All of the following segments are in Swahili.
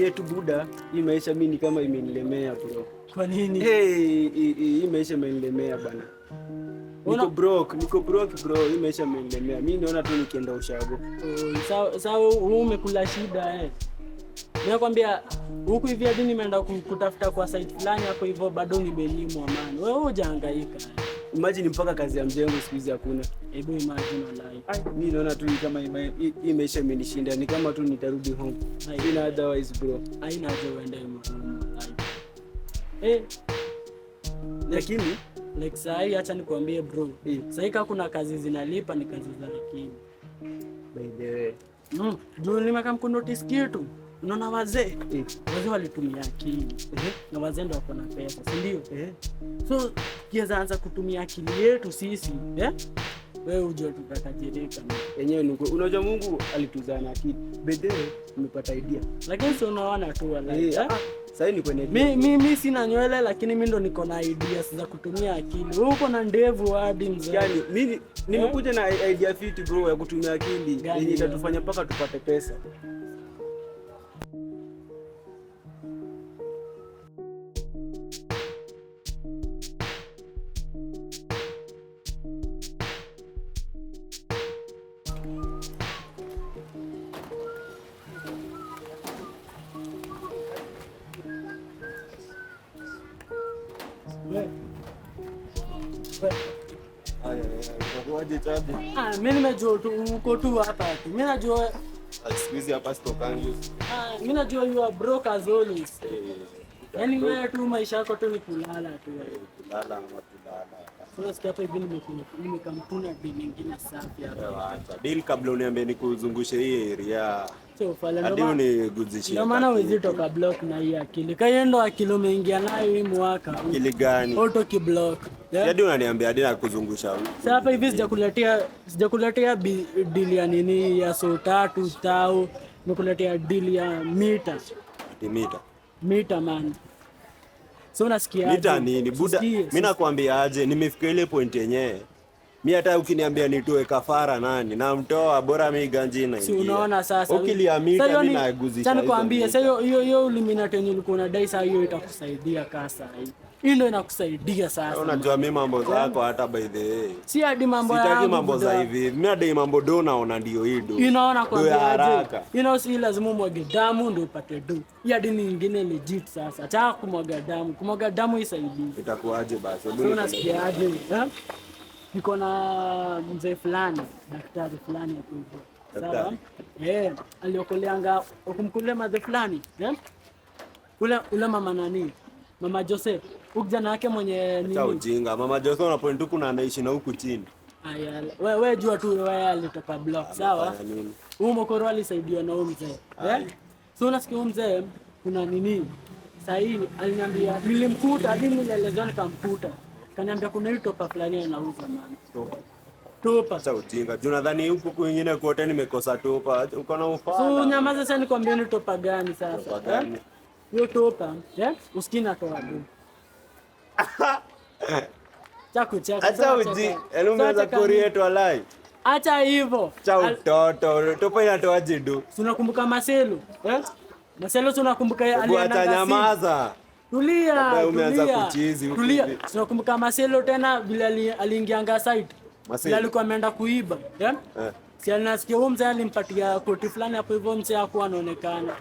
yetu buda, hii maisha mimi ni kama imenilemea bro. Kwa nini? Hii maisha imenilemea bana. Niko broke bro, hii maisha imenilemea. Mimi naona tu nikienda ushago. Sawa wewe umekula shida Nakwambia huku hivi hadi nimeenda kutafuta kwa site fulani hapo hivyo bado nimelimwa man. Wewe hujahangaika. Imagine mpaka kazi ya mjengo siku hizi hakuna. Hebu imagine life. Mimi naona tu kama hii maisha imenishinda, ni kama tu nitarudi home. Sina otherwise bro. Haina haja uende mgumu. Lakini like sahi acha nikwambie bro. Sahi kama kuna kazi zinalipa ni kazi za akili. By the way. Juu nimeka notice kitu. Unaona wazee walitumia akili. Na wazee ndio wako na pesa, si ndio? So kianza anza kutumia akili yetu sisi, wewe uje tutakajirika. Yenyewe ni unajua Mungu alituzaa na akili. Bede umepata idea. Lakini sio unaona tu wala. Sasa ni kwenye idea. Mimi sina nywele lakini mimi ndo niko na ideas za kutumia akili. Wewe uko na ndevu hadi mzee. Yaani mimi nimekuja na idea fit bro ya kutumia akili yenye itatufanya mpaka tupate pesa. Mimi nimejua tu uko tu hapa tu. Mimi najua squeeze hapa stokangu. Mimi najua you are broke as always. Yaani wewe tu maisha yako tu ni kulala tu. Kulala ama kulala. Sasa sikia hapa hivi nimekampuna deal nyingine safi hapa. Acha deal kabla uniambie nikuzungushe hii area. Sio fala hadi uniguzishie. Ndio maana huwezi toka block na hii akili. Kaya ndo akili umeingia nayo hii mwaka. Akili gani? Auto ki block. Hadi unaniambia hadi nakuzungusha. Sasa hapa hivi sijakuletea deal ya nini ya so 3 tao. Nimekuletea deal ya mita. Mita man. So unasikia mita nini buda? Mimi nakwambia aje, nimefika ile point yenyewe. Mimi hata ukiniambia nitoe kafara nani na mtoa bora mimi ganjina. Si unaona sasa. Ukilia mita mimi naguzisha. Sasa nikwambie sasa hiyo eliminate yenye ulikuwa unadai sasa hiyo itakusaidia kasa hii. Hii ndio inakusaidia sasa. Unajua mimi mambo zako hata by the way. Si hadi mambo yangu. Sitaki mambo za hivi. Mimi hadi mambo do naona ndio hii do. Unaona kwa aje. Si lazima umwage damu ndio upate do. Hii hadi nyingine legit sasa. Acha kumwaga damu. Kumwaga damu isaidie. Itakuaje basi? So unasikia aje? Niko na mzee fulani, daktari fulani hapo hivyo. Sawa? Aliokoleanga ukumkulia mzee fulani, Ule mama nani? Mama Joseph. Ukijana wake mwenye nini? Acha ujinga. Mama Joseph na point huku na anaishi na huku chini. Aya, wewe jua tu wewe alitoka block, sawa? Huyo mkoro alisaidiwa na huyo mzee. So unasikia huyo mzee kuna nini? Sasa hivi aliniambia nilimkuta hadi nilielezwa nikamkuta. Kaniambia kuna hii topa fulani anauza man. Topa. Acha ujinga. Nadhani huko kwingine kote nimekosa topa. Uko na ufala. So nyamaza sasa nikwambie ni topa gani sasa? Topa gani? Hiyo topa, usikina toa tu. Chako. Acha ujinga. Elumeza korieto alai. Acha hivyo. Cha utoto. Topa inatoa jidu. Tunakumbuka Marcelo, Marcelo tunakumbuka alienda Acha nyamaza. Tulia. Umeanza kuchizi huko. Tulia. Tunakumbuka Marcelo tena vile aliingianga site. Vile alikuwa ameenda kuiba, Si alinasikia huyo mzee alimpatia koti fulani hapo hivyo mzee hakuwa anaonekana.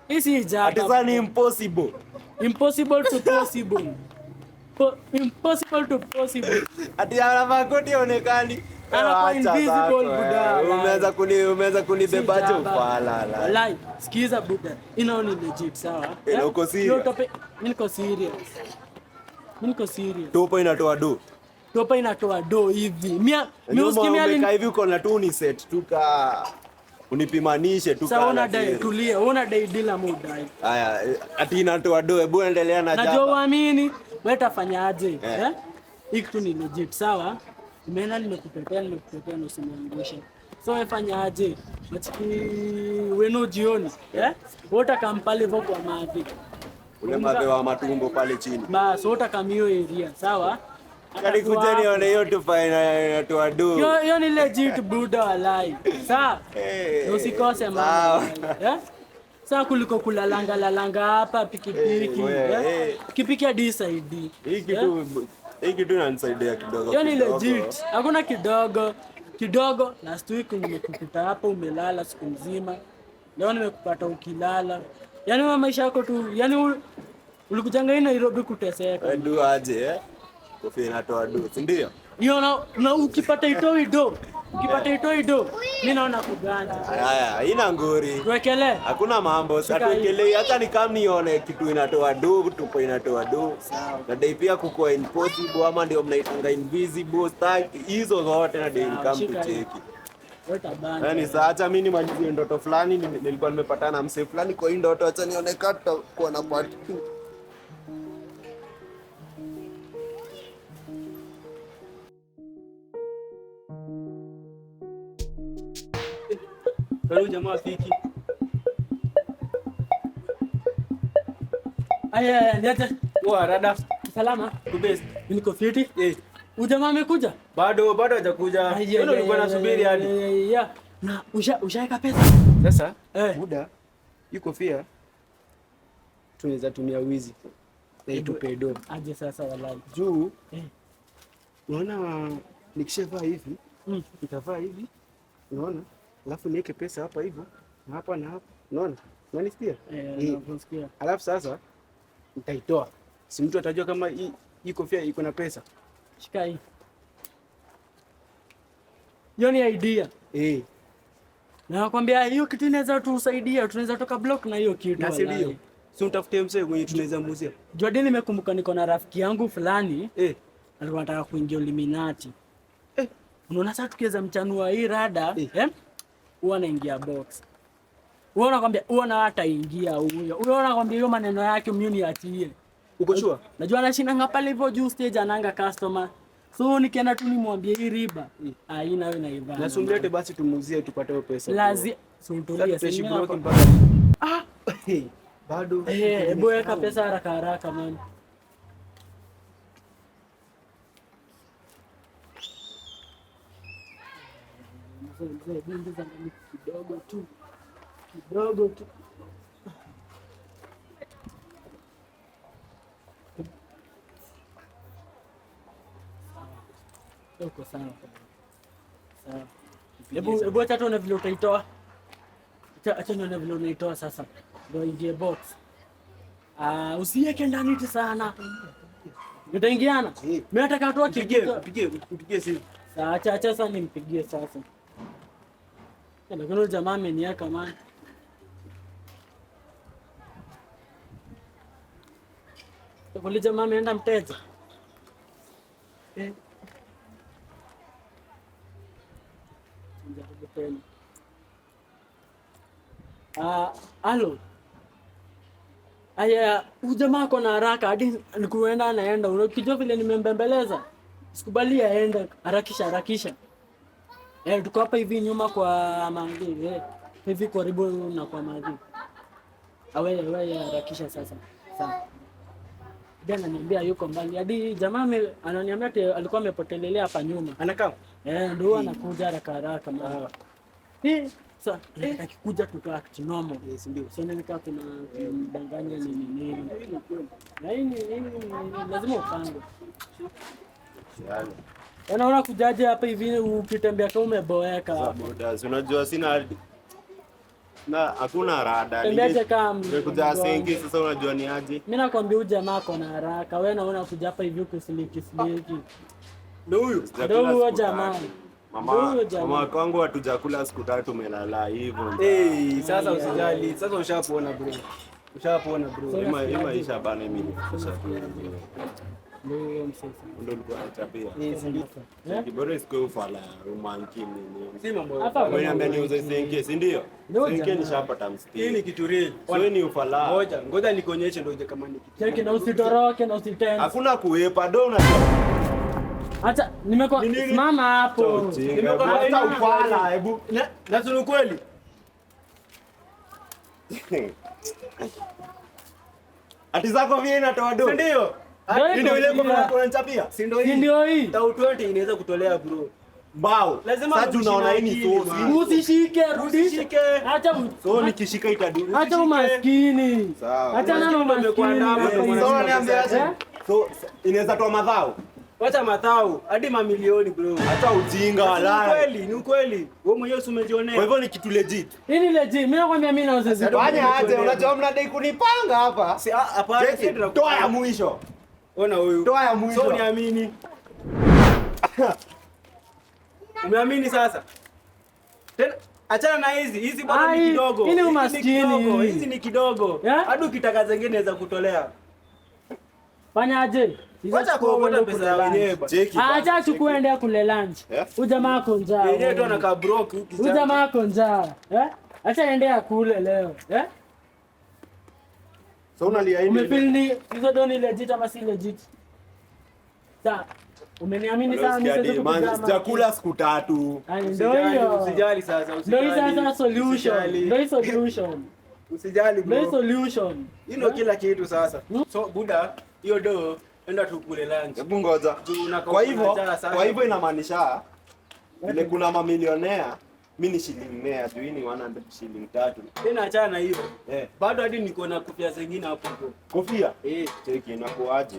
Hii jaga. Ati ni impossible. Impossible to possible. Impossible to possible. Ati anavaa koti haonekani. Anakuwa invisible buda. Umeanza kunibebaje ufala. Wallahi, sikiza buda. Inaoni legit sawa? Uko serious? Mimi niko serious. Topa inatoa do hivi. Mimi usikimia hivi uko na tu ni set tuka unipimanishe tu kama. Sawa tulia. Una dai dila muda. Haya, ati inatoa do, hebu endelea na jaba. Najua uamini, wewe tafanyaje? Hii kitu ni legit sawa? Nimekutetea na usimwangushe. So wewe fanyaje? Matiki wenu jioni, Wota kampale hivyo kwa mavi. Ule mavi wa matumbo pale chini. Bas, wota kamio area, sawa? Kali kuja nione hiyo tupa inatoa do. Hiyo ni legit buda walai. Sawa? Usikose mama. Sasa kuliko kulalanga hapa pikipiki. Pikipiki hadi saidi. Hii kitu inanisaidia kidogo. Hiyo ni legit. Hakuna kidogo. Last week nimekukuta hapa umelala siku nzima. Leo nimekupata ukilala. Yaani maisha yako tu, yaani ulikujanga hii Nairobi kuteseka. Du aje Kofi inatoa do, si ndio? Hiyo na ukipata itoi do. Mimi naona kuganja. Haya, haina ngori. Tuwekele. Hakuna mambo, satuwekele hata ni kama nione kitu inatoa do, tupo inatoa do. Sawa. Na dai pia kuko impossible ama ndio mnaitanga invisible stack hizo zote na dai kama kucheki. Yaani saa acha mimi nimalizie ndoto fulani nilikuwa nimepatana na msee fulani kwa hii ndoto, acha nione kata kwa na part 2. Karibu jamaa fiki. Aya, niache. Poa rada. Salama. Kubest. Niko fiti. Ujamaa amekuja? Bado hajakuja. Wewe ulikuwa unasubiri hadi. Na ushaeka pesa? Sasa muda yuko fia. Tunaweza tumia wizi. Na tupe do. Aje sasa wallahi. Juu. Unaona nikishavaa hivi, nitavaa hivi. Unaona? Alafu niweke pesa hapa hivyo na hapa na hapa. Unaona? Unanisikia? Nasikia. Alafu sasa nitaitoa. Si mtu atajua kama hii kofia iko na pesa. Shika hii. Hiyo ni idea. Na nakwambia hiyo kitu inaweza tusaidia, tunaweza toka block na hiyo kitu. Na ndio. Si mtafute msee mwenye tunaweza muuzia. Jordan nimekumbuka niko na rafiki yangu fulani. Alikuwa anataka kuingia Illuminati. Unaona sasa tukiweza mchanua hii rada, huwa anaingia box. Huwa nakwambia huwa na hata ingia huyo. Huyo nakwambia hiyo maneno yake mimi niachie. Uko sure? Najua anashinda pale hivyo juu stage ananga customer. So nikienda tu nimwambie hii riba. Haina wewe na Ivana. Na sumlete basi tumuuzie tupate pesa. Lazima suntulia sasa. Bado. Hebu weka pesa haraka man. Kidogo tu. Uko sawa. Hebu acha tuone vile utaitoa. Acha nione vile unaitoa sasa. Ndio ingie box. Usiweke ndani sana. Utaingiana? Mimi nataka tu Pigie simu. Acha sasa nimpigie sasa. Lakini jamaa ameniaka man. Kule jamaa ameenda mteja. Halo. Aya, ujamaa kona haraka hadi nikuenda anaenda. Unakijua vile nimembembeleza? Sikubali aende harakisha. Tuko hapa hivi nyuma kwa Mangi. Hivi karibu na kwa Mangi. Wewe harakisha sasa. Sawa. Jana ananiambia yuko mbali. Hadi jamaa ananiambia ati alikuwa amepotelelea hapa nyuma. Anakaa? Ndio anakuja haraka mara. Sasa akikuja tutoa act normal. Ndio. Sio nikaa kuna mdanganya nini. Na hii lazima upange. Unaona kujaje hapa hivi ukitembea kama umeboeka hapo. Unajua sina na hakuna rada. Tembeaje kama kuja sengi sasa unajua ni aje? Mimi nakwambia huyu jamaa ako na haraka. Wewe naona kuja hapa hivi kusiliki. Ndio huyo jamaa. Mama kwangu hatujakula siku 3 umelala hivyo. Sasa usijali. Sasa ushapona bro. Maisha bana mimi. Ndio msasa. Ndio ulikuwa unachapia. Kibora siku ufala romanki nini. Si mambo. Wewe niambia niuze senke, si ndio? Senke nishapata mstari. Hii ni kitu real. Wewe ni ufala. Ngoja nikuonyeshe ndio je kama ni kitu. Cheki na usitoroke na usitense. Hakuna kuepa do unajua. Acha simama hapo. Nimekwambia ufala, hebu. Na sio kweli. Ati zako vile inatoa do. Ndio. Ndio ile kwa unachapia. Si ndio hii? Ndio hii. Tau 20 inaweza kutolea bro. Mbao. Sasa tunaona hii ni sosi. Usishike, rudisha. Acha so nikishika itadu. Acha umaskini. Sawa. Acha na umaskini. So niambiaje? So inaweza toa madhao. Wacha madhao hadi mamilioni bro. Acha ujinga walai. Ni ukweli. Wewe mwenyewe umejionea. Kwa hivyo ni kitu legit. Hii ni legit. Mimi nakwambia mimi na wazazi. Fanya aje, unajua mnadai kunipanga hapa. Si hapana, toa ya mwisho. Ona huyu. Toa ya mwisho. So niamini. Umeamini sasa? Tena achana na hizi bado ni kidogo. Hii ni umaskini. Hizi ni kidogo. Hadi ukitaka zingine naweza kutolea. Fanya aje? Wacha kuokota pesa ya wenyewe bwana. Acha chukue ende kule lunch. Huyu jamaa ako njaa. Yeye tu anakaa broke huku. Huyu jamaa ako njaa. Acha ende kule leo. So unalia hivi. Umefeel ni hizo doni legit ama si legit? Sasa umeniamini sana mimi sasa sijakula siku 3. Ndio hiyo. Usijali sasa, Ndio sasa solution. Ndio solution. Usijali bro. Ndio solution. Hii ndio kila kitu sasa. So buda, hiyo do enda tukule lunch. Hebu ngoja. Kwa hivyo inamaanisha vile kuna mamilionea, mimi ni shilingi 100, tu ni 100 shilingi 3. Tena achana na hiyo. Bado hadi niko na kofia zingine hapo bro. Kofia? Cheki inakuaje?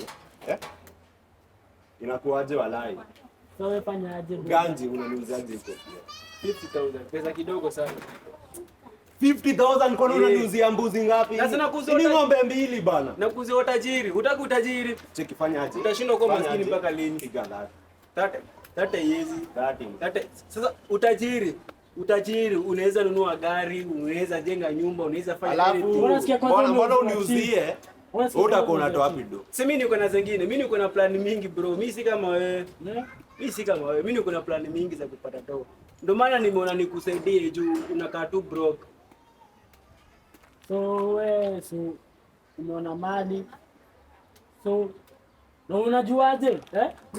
Inakuaje walai? So wewe fanya aje? Ganji unaniuzaje kofia? 50,000. Pesa kidogo sana. 50,000 kwa nini unaniuzia mbuzi ngapi? Sasa nakuuzia ni ng'ombe 2 bana. Nakuuzia utajiri. Hutaki utajiri? Cheki fanya aje? Utashindwa kuwa maskini mpaka lini? Piga Tate hizi. Tate. Sasa utajiri unaweza nunua gari, unaweza jenga nyumba, unaweza fanya nini? Mbona uniuzie? Utakuwa unatoa wapi do? Si mimi niko na zingine. Mimi niko na plan mingi bro. Mimi si kama wewe. Mimi niko na plan mingi za kupata do. Ndio maana nimeona nikusaidie juu unakaa tu broke. So umeona mali. So na unajuaje?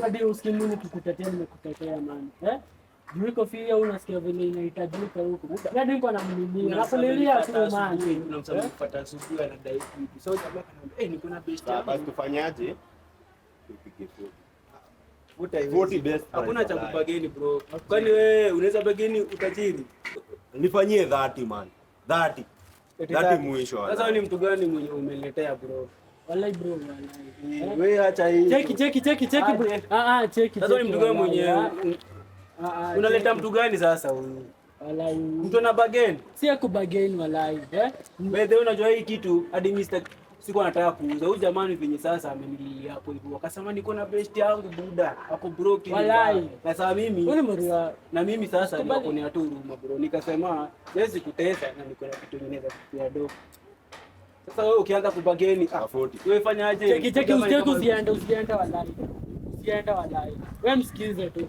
Hadi usikimuni nimekutetea man. Juu kofia unasikia vile inahitajika huko. Hadi niko na mlilia. Nakulilia tu man. Tunamsema kupata suku anadai kitu. So jamaa kanambia, niko na best. Basi tufanyaje? Tupige 40 best. Hakuna cha kupageni bro. Kwani wewe unaweza bageni utajiri? Nifanyie 30 man. 30 mwisho. Sasa ni mtu gani mwenye umeletea bro? Wallahi bro, wallahi. Wewe acha hii. Cheki bro. Cheki. Sasa ni mtu gani mwenye unaleta mtu gani sasa huyu? Wallahi. Mtu ana bageni? Si akubageni wallahi. Wewe unajua hii kitu hadi Mr. Sikuwa nataka kuuza. Huyu jamani venye sasa amenililia hapo hivyo. Akasema niko na best yangu buda. Hapo broke. Wallahi. Sasa mimi sasa niko ni atu huruma bro. Nikasema siwezi kutesa na niko na kitu kingine za kutia do. Sasa wewe ukianza kubageni, wewe fanya aje? Cheki usiende wallahi. Usiende wallahi. Wewe msikize tu.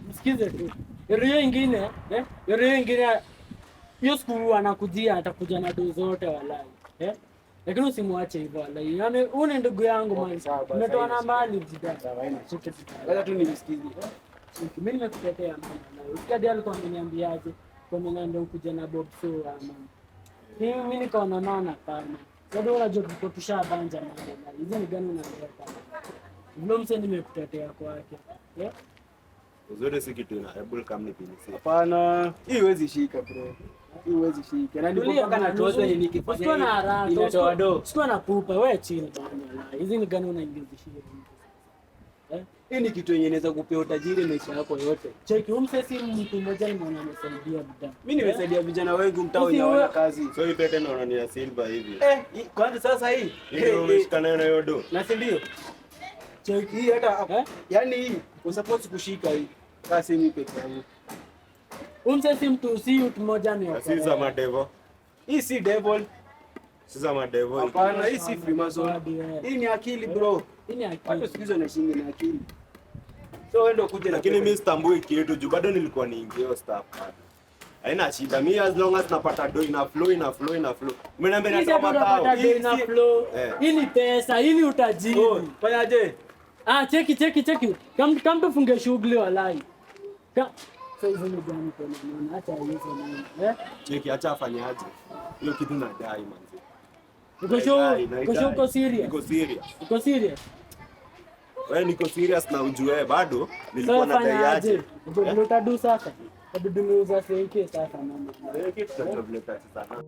Msikize tu. Yeye ingine, hiyo siku anakujia atakuja na do zote wallahi. Lakini usimwache hivyo wallahi. Yaani une ndugu yangu man. Umetoa na mali jidada. Sasa tu nimsikize. Mimi nimekutetea man. Ukadi alikuwa ameniambiaje? Kwa maana ndio kuja na Bob so man. Mimi nikaona naona pana. Sasa unajua tuko tushabanja man. Hizi ni gani unaeleka? Ndio mse nimekutetea kwake. Uzuri si kitu na able kama ni pinisi. Hapana. Hii huwezi shika bro. Hii huwezi shika. Na niko mpaka na tozo yenye nikifanya. Usikuwa na haraka. Inatoa do. Usikuwa na pupa. Wewe chini bwana. Hizi ni gani unaingizishia? Hii ni kitu yenye inaweza kupea utajiri maisha yako yote. Cheki umsesi mtu mmoja nimeona amesaidia vijana. Mimi nimesaidia vijana wengi mtao inaona kazi. So hii pete naona ni ya silver hivi. Kwanza sasa hii. Ndio umeshikana na hiyo do. Na si ndio? Cheki hii hata yani hii usapoti kushika hii. Kasi mimi peke yangu. Umsesi mtu si mtu mmoja ni si za madevo. Hii si devil. Si za madevo. Hapana, hii si Freemason. Hii ni akili bro. Hii ni akili. Watu sikizo na shingi na akili. So wewe ndio kuja, lakini mimi sitambui kitu juu bado nilikuwa niingia staff card. Haina shida, mimi as long as napata do ina flow. Umeniambia nataka matao. Hii ina flow. Hii ni pesa, hii ni utajiri. Fanyaje? Cheki. Kama tufunge shughuli wallahi. So hizo ni gani kwa maana acha hizo nani. Cheki acha afanyaje. Hiyo kitu nadai manzi. Uko serious? Uko serious. Wewe niko serious na ujue bado nilikuwa nadai aje. Ndio utadu sasa. Ndio nimeuza fake sasa mama. Wewe kitu cha tablet sana.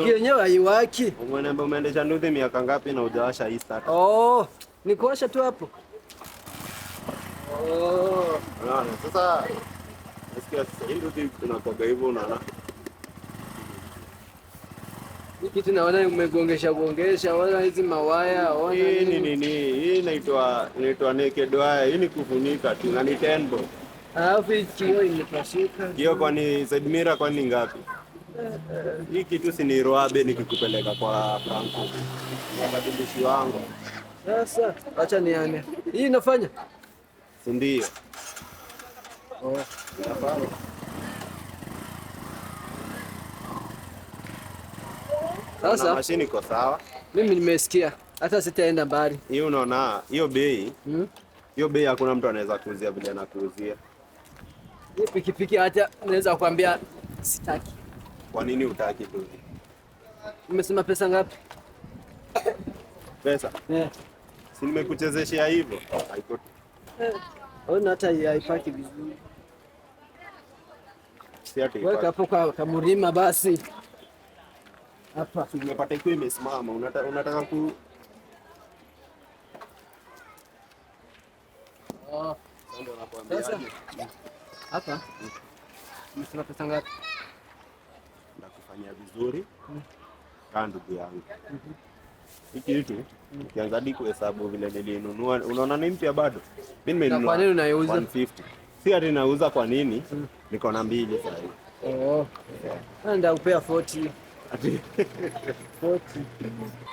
Yenyewe haiwaki. Umeniambia umeendesha nduthi miaka ngapi na hujawasha hii starter? Oh, nikuosha tu hapo. Oh. Unaona sasa nasikia sasa hii nduthi tunakoga hivyo unaona. Hii kitu naona umegongesha wala hizi mawaya ona nini. Hii inaitwa naked wire. Hii ni kufunika tu na ni 10 bob. Alafu kioo imepasuka. Kioo kwani side mirror kwani ngapi? Hii kitu si ni roabe nikikupeleka kwa Franco. Mabadilisho wangu. Sasa acha niane. Hii inafanya? Si ndio? Oh, inafanya. Sasa mashini iko sawa. Mimi nimesikia. Hata sitaenda mbali. Hiyo unaona, hiyo bei. Hiyo bei hakuna mtu anaweza kuuzia vile anakuuzia. Hii pikipiki hata naweza kukuambia sitaki. Kwa nini hutaki tu? Umesema pesa ngapi? Pesa? Si nimekuchezeshia hivyo. Haiko. Ona hata haipaki vizuri. Si ati. Weka hapo kwa kamurima basi. Hapa. Tumepata ikiwa imesimama. Unataka ku Sasa hapa umesema pesa ngapi? Nakufanyia vizuri kaa ndugu yangu. Hiki kitu ukianza hadi kuhesabu vile nilinunua, unaona ni mpya bado. Mimi nimenunua. Kwa nini unaiuza 150? Si ati nauza kwa nini? Niko na mbili sasa hivi. Oh. Nenda upea 40. Ati 40.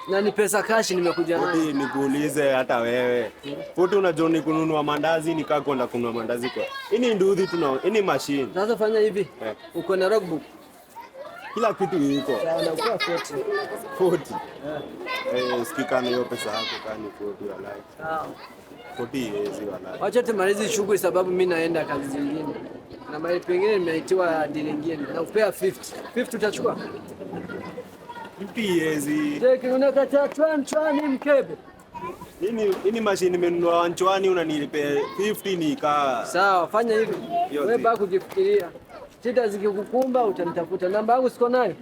Na ni pesa cash nimekuja nayo. Nikuulize hata wewe. Futi unajua ni kununua mandazi nikaa kwenda kununua mandazi kwa. Hii ni nduthi hii ni machine. Sasa fanya hivi. Uko na logbook. Kila kitu iko. Sawa, kwa 40. 40. Sikika na hiyo pesa yako kani 40 walai. Sawa. 40 hizi walai. Wacha tumalize shughuli sababu mimi naenda kazi zingine. Na mahali pengine nimeitiwa deal nyingine. Na upea 50. 50 utachukua? 50 hizi. Teki unakata chwani mkebe. Nini mashine nimenunua wanchwani unanilipea 50 nikaa. Sawa, fanya hivi. Wewe baki kujifikiria. Shida zikikukumba utanitafuta. Namba yangu siko nayo.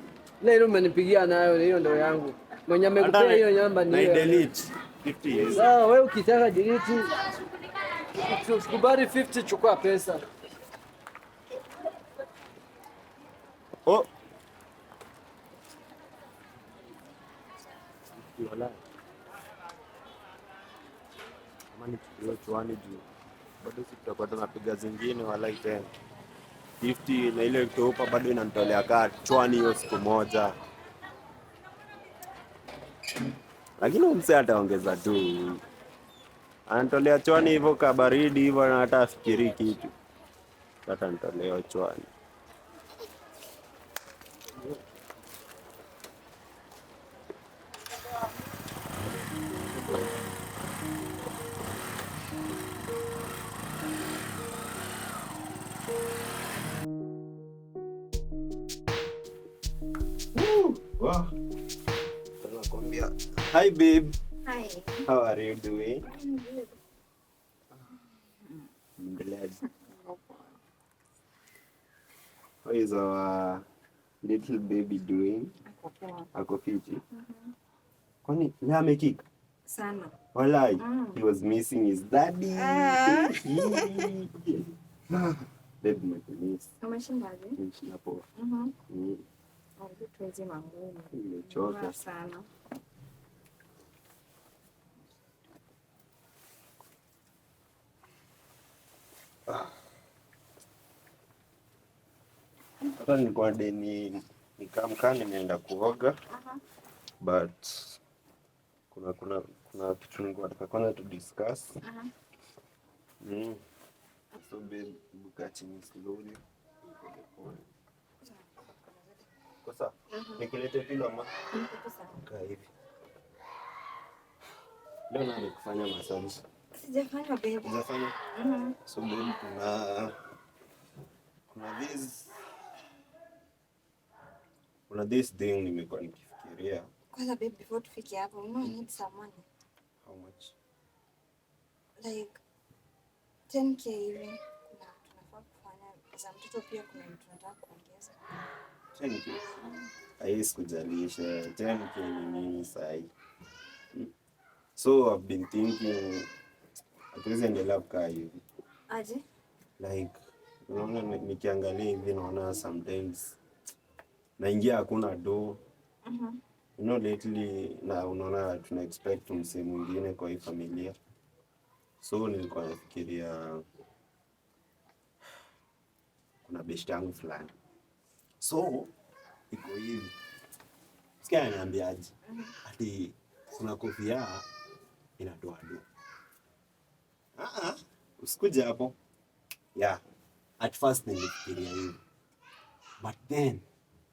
Ile umenipigia nayo hiyo ndio yangu. Mwenye amekupea hiyo namba ni wewe. Na delete 50 hizi. Sawa, wewe ukitaka delete usikubali 50 chukua pesa. Oh. Kama ni chwani juu. Bado sitakuwa tunapiga zingine wala tena. 50 na ile kutopa bado inanitolea kaa chwani hiyo siku moja. Lakini mse ataongeza tu. Anatolea chwani hivyo kabaridi hivyo na hata afikiri kitu. Hata nitolea chwani. Wow. Hi babe. Hi. How are you doing? I'm glad. How is our little baby doing? Ako fiti. Kwani leo amekika? Sana. Walai, he was missing his daddy. Babe, nimekumiss. Umeshindaje? Nimeshinda poa. Tuwezi mangumu. Nimechoka sana. Hata nilikuwa deni nikamka nimeenda kuoga. But kuna kitu nataka kwanza to discuss. So babe, buka chini slowly. Kosa? Nikilete pilo ama? Kaa hivi. Leo nani kufanya massage? Sijafanya babe. Sijafanya? So babe, kuna this thing nimekuwa nikifikiria. Kwanza babe, before tufike hapo, I need some money. How much? Like 10k hivi. Kuna tunafaa kufanya za mtoto pia, kuna vitu tunataka kuongeza. 10k. Haiwezi kujalisha. 10k ni nini sahi? So I've been thinking hatuwezi endelea kukaa hivi. Aje? Like unaona nikiangalia hivi naona sometimes naingia hakuna do. You know lately na unaona tuna expect msee mwingine kwa hii familia. So nilikuwa nafikiria kuna best yangu fulani. So iko hivi. Sikia ananiambiaje? Ati kuna kofia inatoa do. Usikuje hapo. Yeah. At first nilifikiria hivi. But then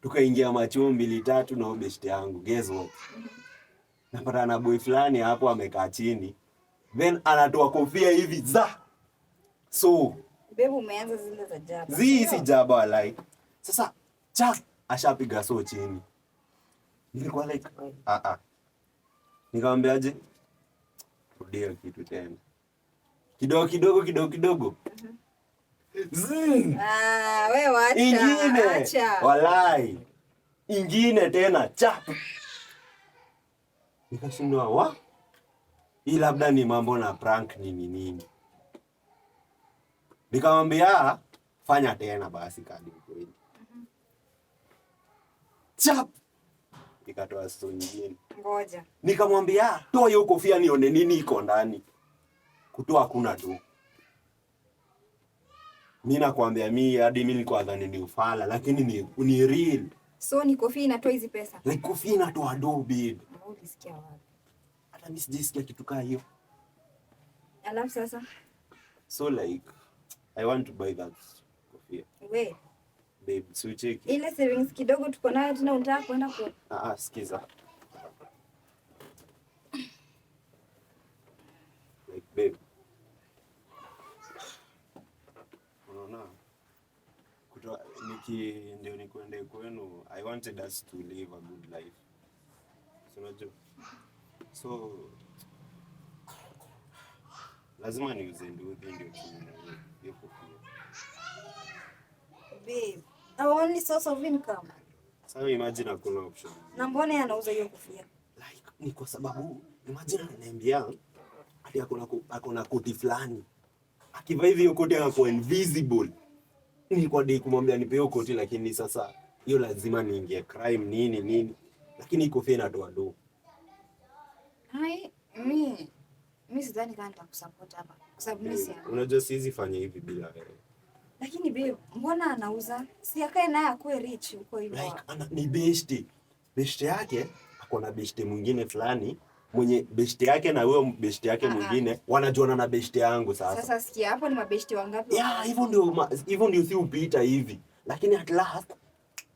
tukaingia macho 2-3 na best yangu. Guess what? Napata na boy fulani hapo amekaa chini. Then anatoa kofia hivi za. So Babe, umeanza zile za jaba. Si jaba walai. Sasa ashapiga so chini. Nilikuwa like nikamwambiaje? Rudia kitu tena. Kidogo. Wewe wacha. Ingine. Acha. Walai. Ingine tena nikashindwa hii labda ni mambo na prank nini. Nikamwambia fanya tena basi kadi kweli. Nikatoa so nyingine. Ngoja. Nikamwambia toa hiyo kofia nione nini iko ndani. Kutoa hakuna tu. Mimi nakwambia hadi mimi nilikuwa dhani ni ufala lakini ni real. So ni kofia inatoa hizi pesa? Like kofia inatoa do babe. Ulisikia wapi? Hata mimi sijisikia kitu kama hiyo. Alafu sasa? So like I want to buy that kofia. We. Babe, so check. Ile savings kidogo tuko nayo tena unataka kwenda kwa. Sikiza. Like babe. Unaona? Ndio nikwende kwenu. I wanted us to live a good life. Unajua? So lazima niuze nduthi ndio hiyo kofia. Babe, our only source of income. Sasa imagine hakuna option. Na mbona anauza hiyo kofia? Like ni kwa sababu imagine ananiambia ati akona koti fulani. Akivaa hiyo koti anakuwa invisible. Nilikuwa dai kumwambia nipe hiyo koti lakini sasa hiyo lazima niingie crime nini. Lakini kofia inatoa do. Mimi sidhani kama nitakusupport hapa. Kwa sababu mimi si. Unajua siwezi fanya hivi bila wewe. Lakini babe, mbona anauza? Si akae naye akue rich huko hivyo. Like ni besti. Besti yake akona besti mwingine fulani mwenye besti yake na wewe besti yake mwingine wanajuana na besti yangu sasa. Sasa sikia hapo ni mabesti wangapi? Yeah, hivyo ndio si upita hivi. Lakini at last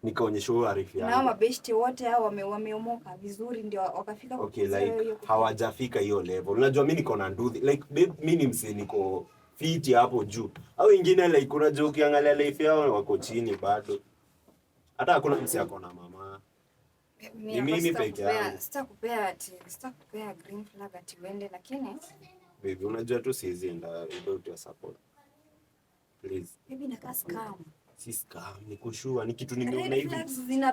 nikaonyesha huyo arifu yangu. Na mabesti wote hao wameomoka vizuri ndio wakafika kwa like hawajafika hiyo level. Unajua mimi niko na nduthi. Like babe, mimi ni msee niko fit hapo juu. Au wengine like unajua ukiangalia life yao wako chini bado. Hata hakuna msee ako na mama. Ni mimi peke yangu. Sitakupea green flag ati uende lakini baby unajua tu siwezi enda without your support. Please. Baby nakaa scam. Si scam, ni kushua, ni kitu nimeona hivi.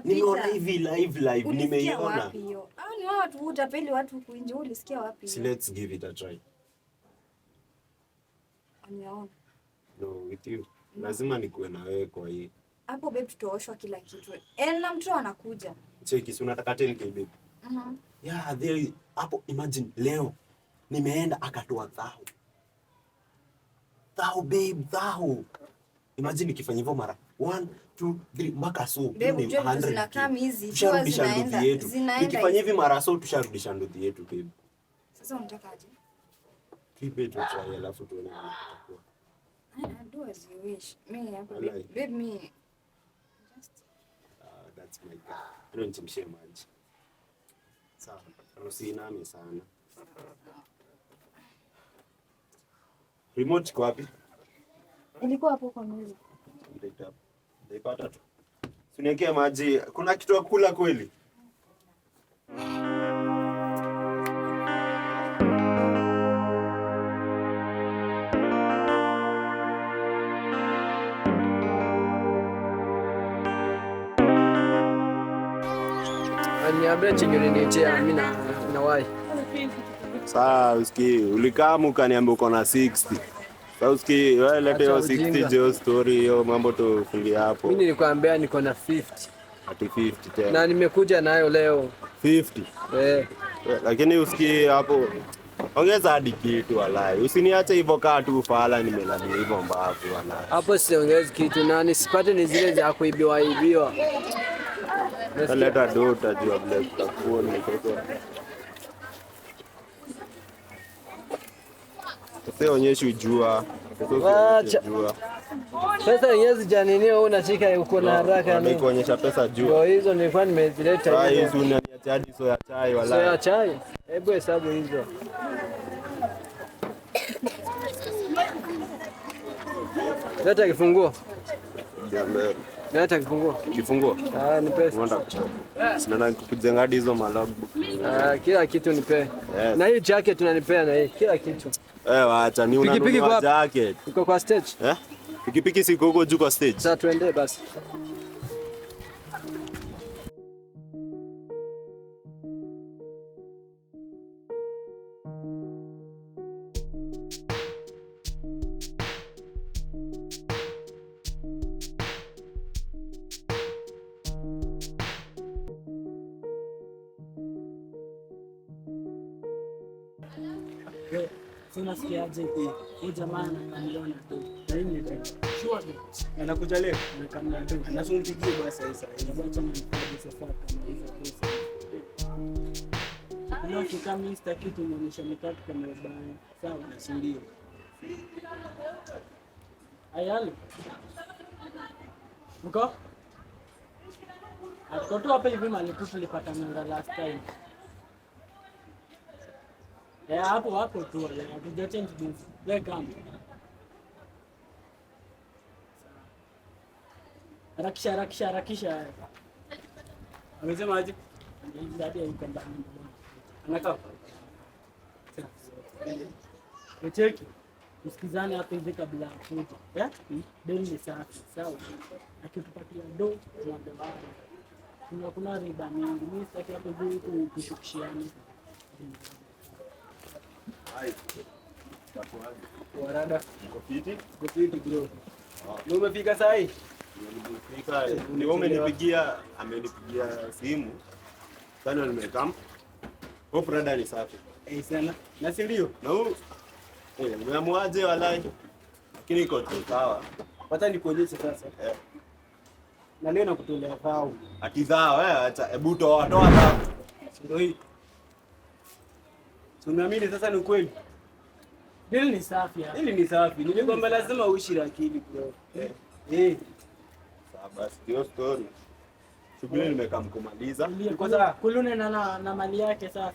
Nimeona hivi live nimeiona. Ni watu utapeli watu kuinje ulisikia wapi? So let's give it a try. Aniona. No, with you. Lazima nikuwe na wewe kwa hii. Hapo babe tutooshwa kila kitu. Na mtu anakuja. Cheki, si unataka 10k babe. Yeah, there hapo imagine leo nimeenda akatoa 1000. 1000 babe, 1000. Imagine nikifanya hivyo mara 1 2 3 mpaka so. Babe, jua zinakaa hizi. Tusharudisha nduthi yetu. Nikifanya hivi mara so tusharudisha nduthi yetu babe. Sasa unataka aje? Keep it try alafu tuone kama tutakuwa. Do as you wish. Me hapa babe me. Just That's my guy. Ndio nichemshie maji. Sawa. Usiname sana. Remote kwa wapi? ilikuwa hapo kwa meza. Nitaipata tu. Siniwekea maji. Kuna kitu ya kula kweli? Niambia chenye uliniitia mimi na wai. Sawa, usikii. Ulikaa ukaniambia uko na 60. Sasa usikii, wewe leta hiyo 60 jo story hiyo mambo tufungie hapo. Mimi nilikwambia niko na 50. Ati 50 tena. Na nimekuja nayo leo 50. Lakini usikii hapo. Ongeza hadi kitu walai. Usiniache hivyo kaa tu fala nimelala hivyo mbavu walai. hapo, siongezi kitu na nisipate ni zile za kuibiwa. Leta dota jua vile tutakuwa nimetoka. Sasa onyesha jua. Acha. Pesa yenyewe janini wewe unashika uko na haraka nini? Kuonyesha pesa jua. Ndio hizo nilikuwa nimezileta hizo. Hizo unaniacha hadi soya chai wala. Soya chai. Hebu hesabu hizo. Leta kifunguo. Jambe. Leta kifunguo. Kifunguo? Ni pesa. Unataka. Sina nikupigia hadi hizo malogbook. Kila kitu nipe. Yes. Na hii jacket tunanipea na hii kila kitu. Acha ni unanunua jacket. Uko kwa stage? Pikipiki siko huko juu kwa stage. Sasa tuende basi. Unasikiaje hii jamaa ananiona tu. Na hii ni sure Anakuja leo. anakamna tu. Anasunipigie basi sasa. Inabacha mnipaje sasa kama hizo pesa. Leo kama Mr. Kitu inaonyesha mikate kama baya. Sawa na si ndio. Ayali. Mko? Atuko hapa hivi mali tu tulipatana last time. Hapo tu hatuja change this. Welcome. Harakisha. Amesema aje? Ndio yuko ndani. Anakaa. Cheki. Msikizane hapo hivi kabla ya kuja. Deni ni safi, sawa. Akitupatia do na kuna riba mingi. Mimi sitaki hapo hivi kushukishiana. Warada. Kofiti bro. Ndio umefika saa hii? Ni amenipigia simu. Sana nimekam. Hope rada ni safi. Sana. Na si ndio? Na huu nimeamwaje walai. Lakini iko tu sawa. Wacha nikuonyeshe sasa. Na leo nakutolea thao. Ati thao acha hebu toa thao. Ndio hii. Tunaamini sasa ni kweli. Hili ni safi hapa. Hili ni safi. Nilikwambia lazima uishi akili bro. Sawa basi ndio story. Shughuli nimekamkumaliza. Kulune na mali yake sasa.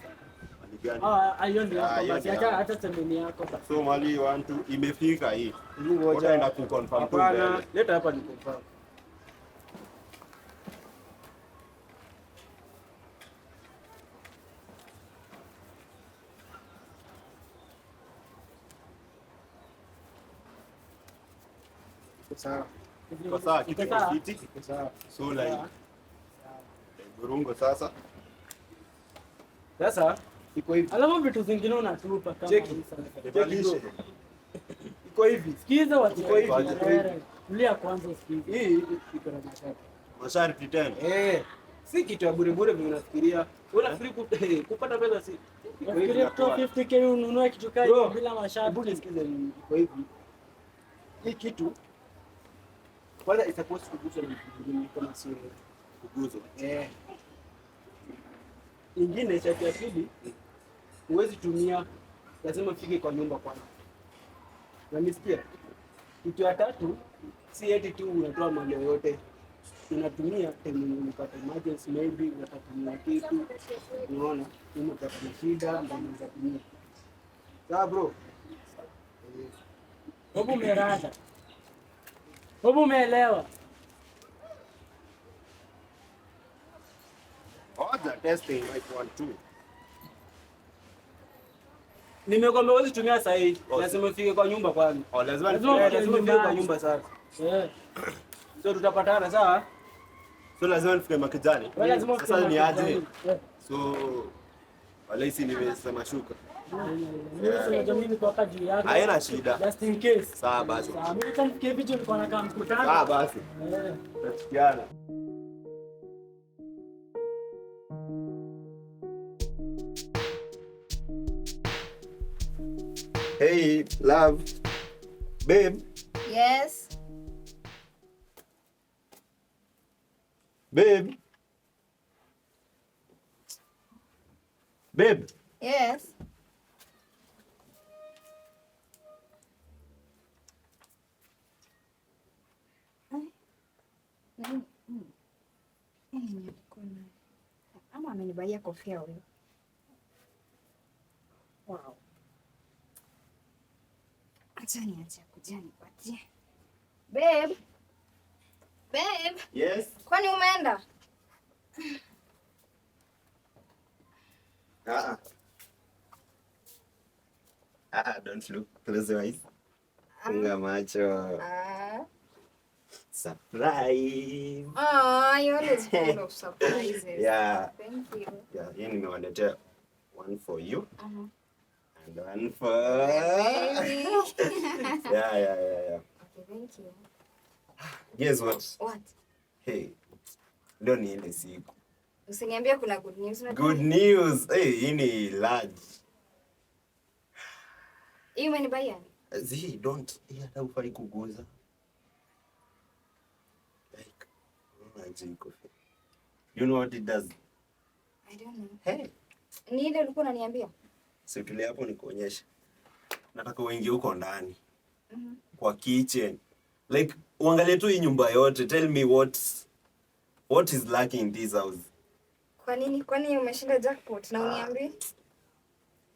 Mali gani? Hiyo ndio basi hata tembeni yako basi. So mali 1 2 imefika hii. Ngoja enda ku confirm tu. Hapana, leta hapa ni confirm. Sawa. Sawa, kitu kiti. Sawa. So like Burungo sasa. Sasa iko hivi. Alafu vitu zingine unatupa kama Cheki. Iko hivi. Sikiza watu Iko hivi. Tulia kwanza sikiza. Hii iko na masharti. Masharti tena. Si kitu ya bure vile unafikiria. Unafikiri kupata pesa si. Unafikiria 50k ununue kitu kama bila masharti. Hebu nisikize iko hivi. Hii kitu Kwanza it's supposed to kuguzwa na mtu kama sio kuguzwa. Ingine cha pili, huwezi tumia, lazima ufike kwa nyumba kwanza. Unanisikia? Kitu ya tatu, si eti tu unatoa mali yote. Unatumia time unapata emergency, maybe unataka kitu, unaona, unapata shida ndio unatumia. Sawa bro? Hebu umerada. Hebu umeelewa? Order testing like 1 2. Nimekwambia wewe tumia sasa hivi. Lazima ufike kwa nyumba kwanza. Lazima ufike kwa nyumba sasa. So tutapatana sawa? So lazima nifike Makijani. Sasa ni aje? So walaisi nimesema shuka. Mimi kwa kaji yako. Haina shida. Just in case. Sawa basi. Sawa, mimi nitafikia video nilikuwa na kama mkutano. Sawa basi. Tutafikiana. Hey, love. Babe. Yes. Babe. Babe. Yes. Ama amenibaia kofia huyo. Wow. Acha niache kuja nipatie. Babe. Babe. Yes. Kwani umeenda? Don't look. Close your eyes. Funga macho. Surprise. You're always full of surprises. Yeah. Thank you. Yeah, hii nimewaletea one for you. And one for Baby. Yeah. Okay, thank you. Guess what? What? Hey. Leo ni ile siku. Usiniambie kuna good news. Good news. Hey, hii ni large. Hii umenibaia? Zii, don't. Hii hata ufai kuguza. Like, you know what it does? I don't know. Hey. Ni ile ulikuwa unaniambia? Si tulia hapo nikuonyesha. Nataka uingie huko ndani. Kwa kitchen. Like, uangalie tu hii nyumba yote. Tell me what is lacking in this house. Kwa nini? Kwani umeshinda jackpot na uniambie?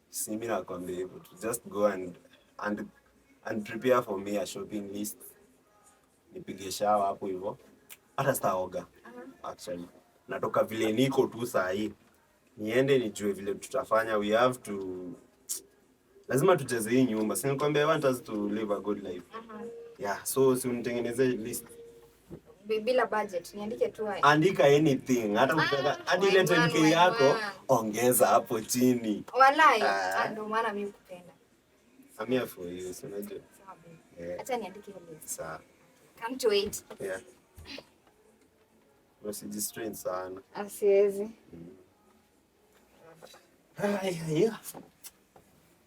Si mimi nakwambia hivyo. Just go and prepare for me a shopping list. Nipige shower hapo hivyo. Hata sitaoga. Actually. Natoka vile niko tu saa hii. Niende nijue vile tutafanya. We have to, lazima tucheze hii nyumba. Si nikwambia I want us to live a good life. Yeah, so si unitengeneze list. Bila budget, niandike tu haya. Andika anything. Hata ukitaka hadi ile 10k yako ongeza hapo chini. Walai, ndio maana mimi kupenda. I'm here for you, so unajua. Sawa. Acha niandike hiyo list. Sawa. Can't wait. Yeah. Usijistrain sana. Asiwezi. Yeah.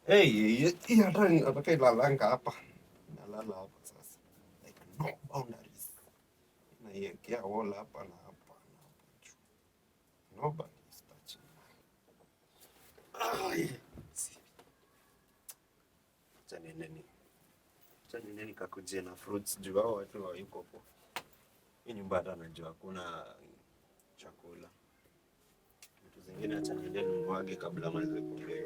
Hey, hata nataka ilalanga hapa. Nalala hapa sasa. Like no boundaries. Naiwekea wall hapa na hapa na hapa juu. Nobody is touching. Chani nini kakujia na fruits juu hao watu hawayuko hapo. Hii nyumba hata najua hakuna chakula. Vitu zingine acha niende ninuage kabla malize kuongea.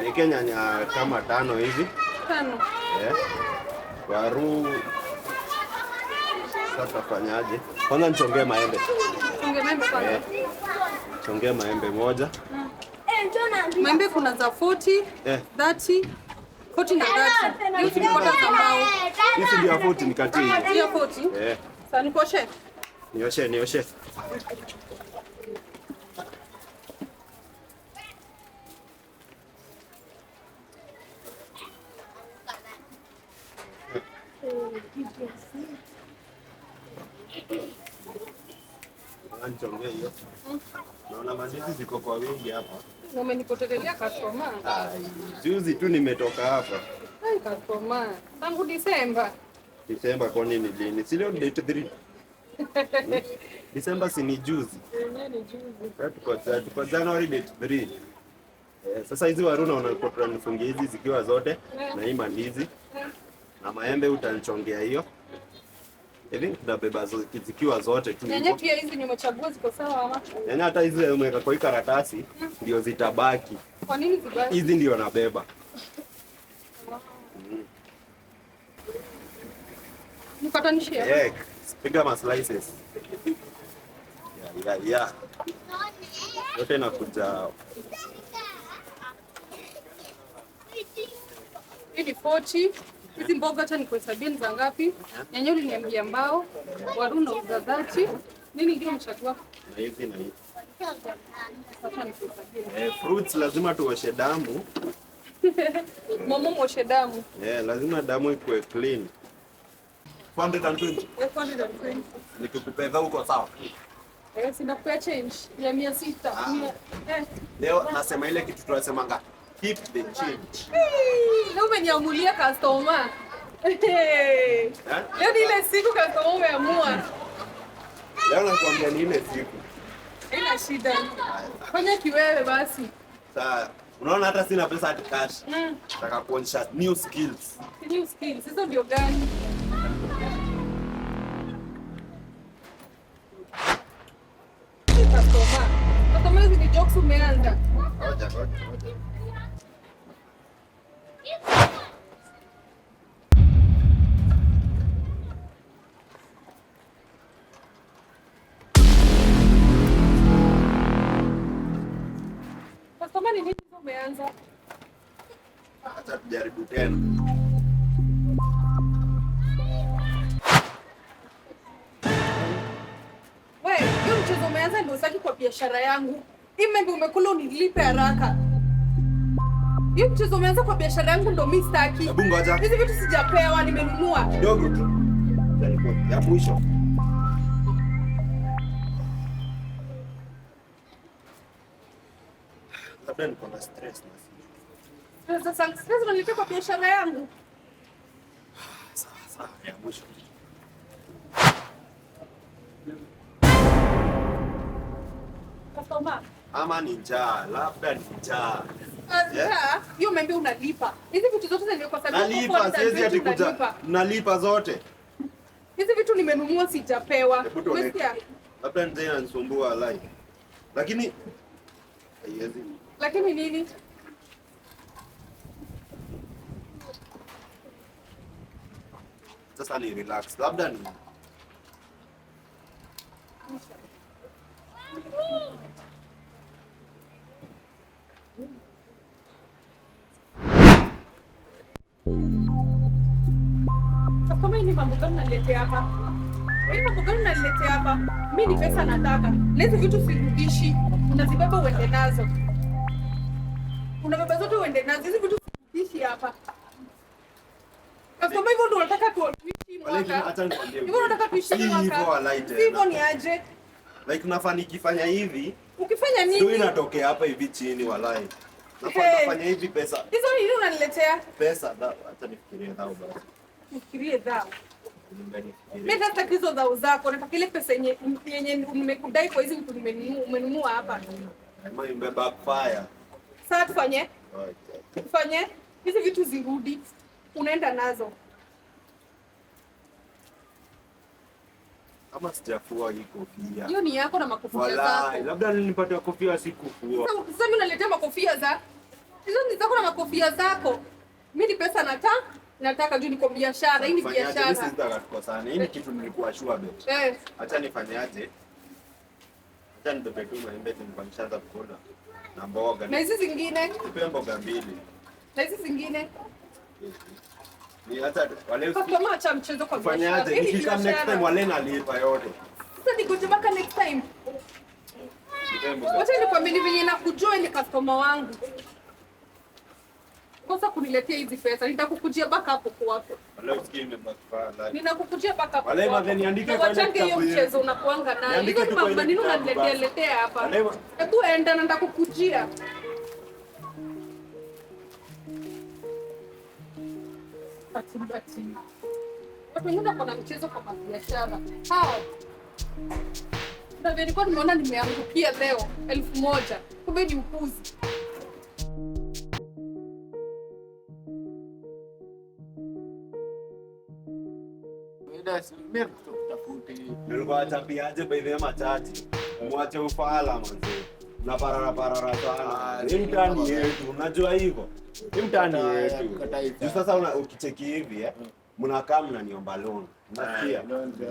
Niweke nyanya kama 5 hivi. 5? Waru. Sasa tafanyaje? Kwanza nichongee maembe. Chongea maembe kwanza. Chongea maembe moja. Maembe kuna za 40, 30, 40 na 30. Hizi ni kota za mbao. Hizi ndio 40 nikatie. Hiyo 40. Sasa nikoshe. Nioshe. Anchongea hiyo. Naona mandizi ziko kwa wingi hapa. Umenipotelea customer. Juzi tu nimetoka hapa. Hai customer. Tangu Disemba. Disemba kwa nini lini? Si leo date 3. Disemba si ni juzi. Ni juzi. Tuko January date 3. Sasa hizi waruna unakotoa nifungie hizi zikiwa zote na hii mandizi na maembe utanichongea hiyo. Hivi tunabeba zikiwa zote tu. Nyanya pia hizi nimechagua ziko sawa ama? Nyanya hata hizi umeweka kwa hii karatasi ndio zitabaki. Kwa nini zibaki? Hizi ndio nabeba. Nikatanishia. Piga ma slices. Yeah. Yote nakuja. Hii ni 40. Hizi mboga hata nikuhesabia za ngapi? Nyanya uliniambia mbao, waru na uza 30. Nini ndio mchagua? Na hizi. Acha nikuhesabia. Fruits lazima tuoshe damu. Mama mwoshe damu. Lazima damu ikuwe clean. 420. 420. Nikikupeza huko sawa. Sina kupea change ya 600. Leo nasema ile kitu tunasemanga keep the change. Leo umeniamulia customer. Leo ni ile siku customer umeamua. Leo nakwambia ni ile siku. Haina shida. Fanya kiwewe basi. Sasa unaona hata sina pesa hadi cash. Nataka kuonyesha new skills. New skills. Hizo ndio gani? Customer hizi ni jokes umeanza. Ngoja. Customer ni nini umeanza? Acha tujaribu tena. Wewe, hiyo mchezo umeanza ndio usaki kwa biashara yangu. Hii mambo umekula unilipe haraka. Hiyo mchezo umeanza kwa biashara yangu ndio mimi sitaki. Hebu ngoja. Hizi vitu sijapewa, nimenunua. Kidogo tu. Ya mwisho. Labda niko na stress na Sasa stress unaniletea kwa biashara yangu. Sawa, ya mwisho. Customer. Ama ni njaa, labda ni njaa. Hiyo mambo unalipa. Hizi vitu zote zile kwa sababu Nalipa, siwezi ati kuja. Nalipa zote. Hizi vitu nimenunua sijapewa. Umesikia? Labda ndio inanisumbua live. Lakini haiwezi. Lakini nini? Sasa ni relax. Labda ni Kama hii ni mambo gani naletea hapa? Hii mambo gani naletea hapa? Mimi ni pesa nataka. Hizi vitu sirudishi. Unazibeba uende nazo. Unabeba zote uende nazo. Hizi vitu sirudishi hapa. Kama hivyo ndio unataka tuishi mwaka. Hivyo unataka tuishi mwaka. Hivyo ni aje? Like unafanya nikifanya hivi. Ukifanya nini? Ndio inatokea hapa hivi chini walai. Nafanya hivi pesa. Hizo nini unaniletea? Pesa, acha nifikirie dhao basi. Nifikirie dhao. Mimi nataka hizo dhao zako, nataka ile pesa yenye nimekudai kwa hizi vitu umenunua hapa. Kama imebeba fire. Sasa tufanye? Okay. Tufanye hizi vitu zirudi. Unaenda nazo. Kama sijafua hii kofia. Hiyo ni yako na makofia zako. Labda nilipata kofia sikufua. Sasa mimi naletea makofia za. Hizo ni zako na makofia zako. Mimi ni pesa nataka juu niko biashara, hii ni biashara. Mimi sitaka tukosane. Hii ni kitu nilikuwa sure bet. Acha nifanyaje? Acha nibebe tu maembe nishaanza kukula. Na mboga. Na hizi zingine? Nipe mboga mbili. Na hizi zingine? Ni hata wale Kama acha mchezo kwa biashara. fanyaje? Nikika next time wale nalipa yote. Sasa nikoje mpaka next time? Wacha nikwambie venye nakujua ni customer wangu. Kosa kuniletea hizi pesa, nitakukujia mpaka hapo kwako. Wale usikie imebakfala. Ninakukujia mpaka hapo. Wale madhe niandike kwa Wachange hiyo mchezo unakuanga nayo. Hizo ni mambo nini unaniletea hapa? Hebu enda na nitakukujia. Bati. Watu wengine wako na mchezo kwa biashara. Hao. Na nilikuwa nimeona nimeangukia leo 1000. Kumbe ni upuzi. Nilikuwa achapiaje by the machaji. Mwache ufala manzi. Na parara sana. Ni mtani yetu, unajua hivyo? Ni mtani yetu. Juu sasa ukicheki hivi mnakaa mnaniomba loan. Unasikia?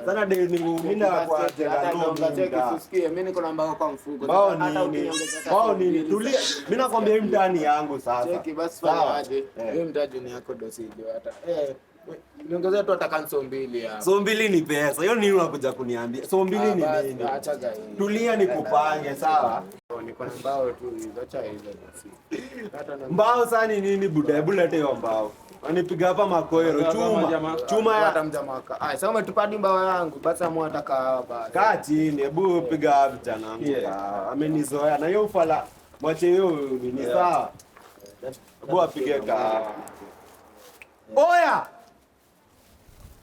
Sana deni mimi kwa jenga loan. Mimi niko na mbao kwa mfuko. Bao nini? Tulia. Mimi nakwambia hii mtani yangu sasa. Cheki basi fanya aje. Wewe mtaji ni yako dosi hata. Niongezea tu hata kanso 2 hapa. So 2 ni pesa. Hiyo nini unakuja kuniambia? So 2 ni nini? Acha guys. Tulia nikupange, sawa? Niko na mbao tu, acha hizo basi. Mbao sana nini buda? Hebu lete hiyo mbao. Wanipiga hapa makoero chuma ya hata mjamaka. Sasa umetupadi mbao yangu, basi amua ataka hapa. kaa chini, hebu piga vijana wangu. Amenizoea na hiyo ufala. Mwache hiyo ni sawa. Hebu apige kahawa. Oya!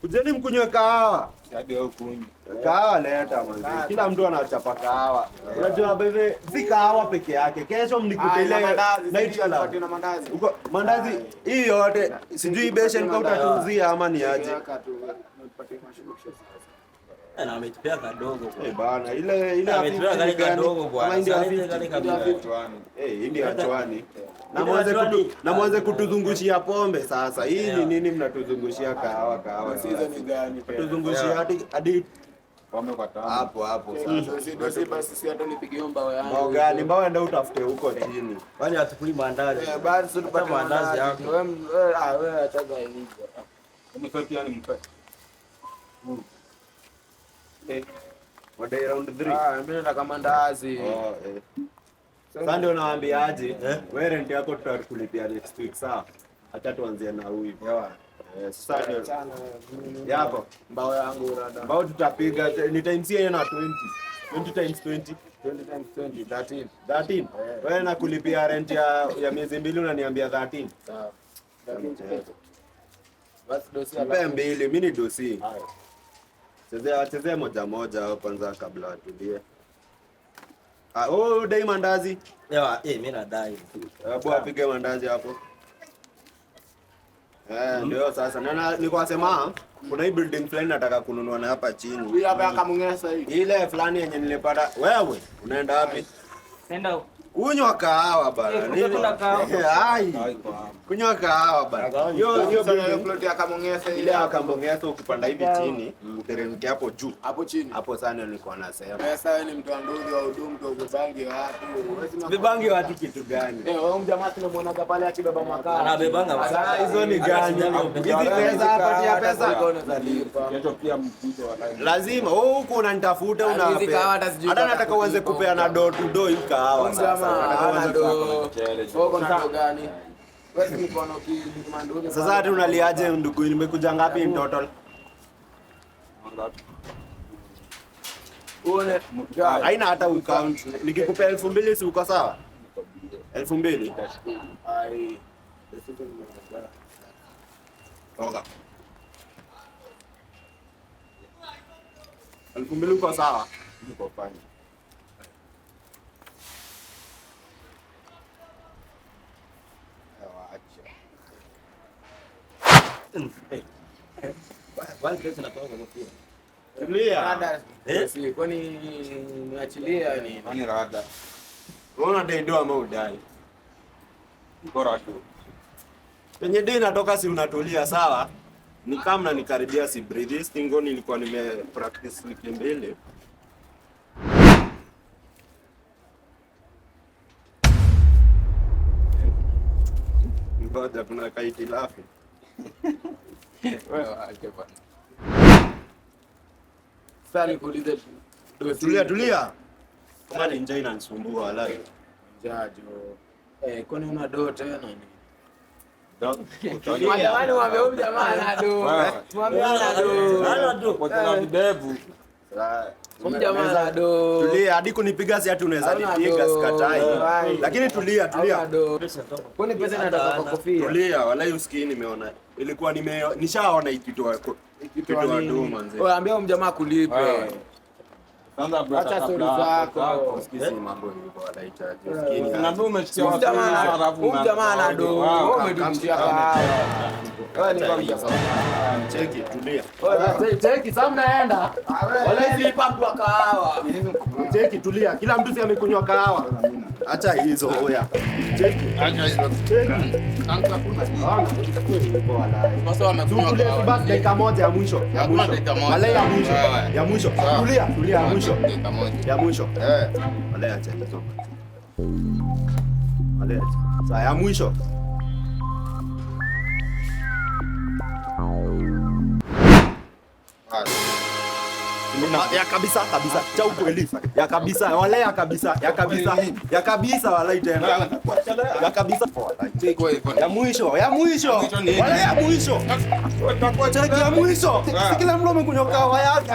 Kujeni mkunywe kahawa. Hadi wewe kunywa. Kahawa leta manzi. Kila mtu anachapa kahawa. Unajua bebe, si kahawa peke yake. Kesho mnikute ile night club. Uko mandazi hii yote sijui beshe nika utatuzia ama ni aje. Na ametupea kadogo Bana ile ametupea gari kadogo bwana. India chwani. Na mwanze kutuzungushia pombe sasa. Hii ni nini mnatuzungushia kahawa? Season gani? Tuzungushia hadi Pombe kwa tano. hapo. Basi sisi hata nipige mbao yangu. Mbao gani? Mbao enda utafute huko chini. Kwani hatukuli maandazi? Basi tupate maandazi yako. Wewe acha hizo. Umefanya pia ni mpe. Wadai round 3. Mimi nataka mandazi. Sasa ndio naambiaje? Wewe rent yako tutakulipia next week sawa? Acha tuanzie na huyu. Sasa yako Mbao yangu rada. mbao tutapiga ni times hiyo na 20 times 20 times 20 13. Wewe nakulipia rent ya miezi 2 unaniambia 13. Sawa. Basi dosi Mpe 2, mimi ni dosi. Chezea moja hapo kwanza kabla atulie. Dai mandazi. Mimi nadai. Hebu apige mandazi hapo. Ndio sasa. Na nilikuwa nasema kuna hii building fulani nataka kununua na hapa chini. Hii hapa akamngesa hii. Ile fulani yenye nilipata. Wewe unaenda wapi? Nenda Kunywa kahawa bana. Ai. Kunywa kahawa bana. Hiyo plot ya akamngesa ile akambongeza ukipanda hivi chini, uteremke hapo juu. hapo chini. Hapo sana nilikuwa nasema. Sasa wewe ni mtu wa ndugu wa hudumu kwa kubangi watu. Vibangi watu kitu gani? Wewe mjamaa tunamwona pale akibeba makaa. anabebanga Sasa hizo ni gani? Hizi pesa hapa ya pesa. Kesho pia mpito wa Lazima wewe huko unanitafuta unapea. Hata nataka uanze kupeana door to door hii kahawa sasa. Sasa hata unaliaje ndugu? Nimekuja ngapi in total? Haina hata account. Nikikupea 2000 si uko sawa? 2000. Toka. 2000 uko sawa? Niko fine. Kwani niachilia ni rada. Unaona dai ndio ama udai? Bora tu. Penye dai natoka si unatulia sawa? Ni kama mnanikaribia si breathe. Stingo nilikuwa nime practice wiki mbili. Ngoja kuna kaitilafu. Wewe aje bwana. Sasa nikuulize Tulia. Kama ni njaa inanisumbua wala. Jajo. Kwani una do tena nini? Jamani wameume jamaa na do. Mwambie ana do. Kwa sababu devu. Jamaa na do. Tulia, hadi kunipiga si hata unaweza nipiga sikatai. Lakini tulia. Kwani pesa inatoka kwa kofia? Tulia, wala usikii nimeona. Ilikuwa nishaona ikitoa doma mzee. Wewe ambia mjamaa kulipe. Acha stori zako. Usikii mambo hivyo wala hitaji. Unaambia umesikia watu jamaa na do. Wewe umetutia kahawa. Wewe ni kwa Cheki, tulia. Cheki sasa mnaenda. Wala si papo kahawa. Cheki, tulia. Kila mtu si amekunywa kahawa. Acha hizo oya. Cheki. acha hizo. Anka kuna. Sasa wamekunywa kahawa. Basi dakika moja ya mwisho. Wala ya mwisho. Ya mwisho. Tulia ya mwisho. Ya mwisho. Wala acha hizo. Wala acha. Sasa ya mwisho. Ya kabisa cha ukweli ya kabisa wala ya kabisa wala tena ya kabisa ya mwisho wala ya mwisho kila mtu amekunywa kahawa yake.